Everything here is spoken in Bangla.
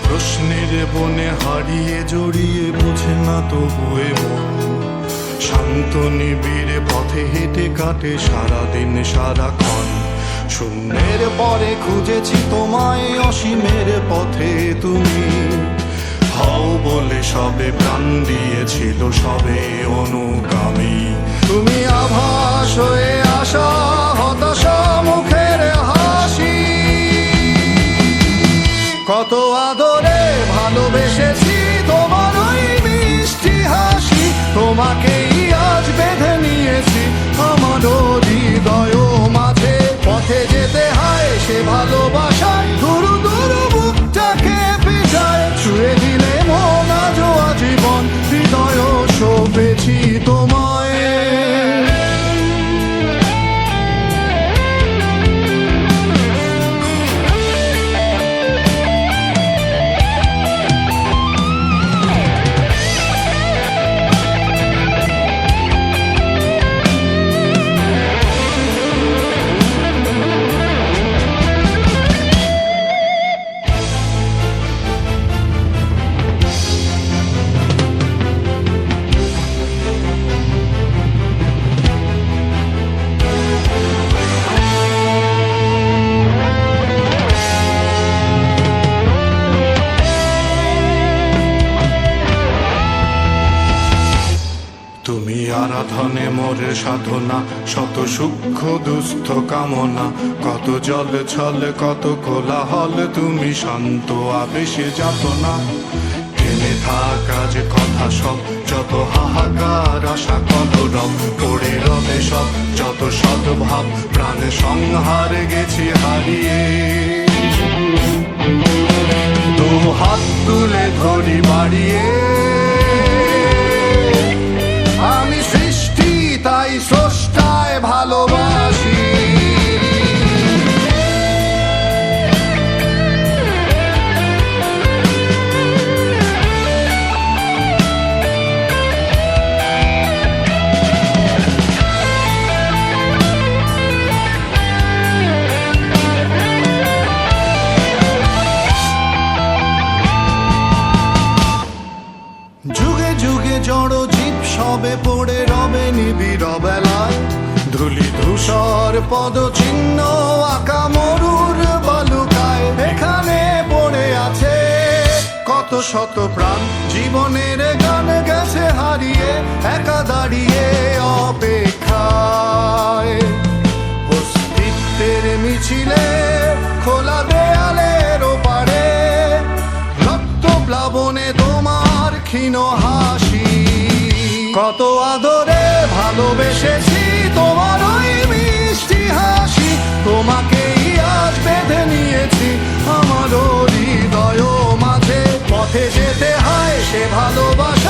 প্রশ্নের বনে হারিয়ে জড়িয়ে বোঝে না তবুয়ে মন, শান্ত নিবিড় পথে হেঁটে কাটে সারাদিন সারাক্ষণ। শূন্যের পরে খুঁজেছি তোমায়, অসীমের পথে তুমি হও বলে সবে প্রাণ দিয়েছিল, সবে অনুগামী। তুমি আভাস হয়ে আসা, হতাশা মুখের হাসি, কত আদরে ভালোবেসেছি তোমার ওই মিষ্টি হাসি। তোমাকেই আজ বেঁধে নিয়েছি আমার হৃদয় মাঝে, পথে যেতে হয় সে ভালোবাসায়, দুরু দুরু বুকটাকে পিছায় ছুঁয়ে দিলে মন আজও আজীবন, হৃদয় সপেছি তোমায়। তুমি আরাধনে মোরে সাধনা, শত সূক্ষ্ম দুস্থ কামনা, কত জল ছল কত কোলাহল, তুমি শান্ত আবেশে যাতনা। থেমে থাকা যে কথা সব, যত হাহাকার আশা কলরব, পড়ে রবে সব যত সদ্ভাব, প্রাণ সংহার গেছি হারিয়ে। দু হাত তুলে ধরি বাড়িয়ে, আমি সৃষ্টি তাই স্রষ্টায় ভালোবাসি। যুগে যুগে জড় জীব সবে পড়ে রবে নিবিড় বেলায়, ধুলি ধূসর পদ চিহ্ন আঁকা মরুর বালুকায়। এখানে পড়ে আছে কত শত প্রাণ, জীবনের গান গেছে হারিয়ে, একা দাঁড়িয়ে অপেক্ষায়। অস্তিত্বের মিছিলে খোলা দেয়ালের ওপারে, রক্ত প্লাবনে তোমার ক্ষীণ হাসি, কত আদরে ভালোবেসেছি তোমার ওই মিষ্টি হাসি। তোমাকেই আজ বেঁধে নিয়েছি আমার হৃদয় মাঝে, পথে যেতে হয় সে ভালোবাসা।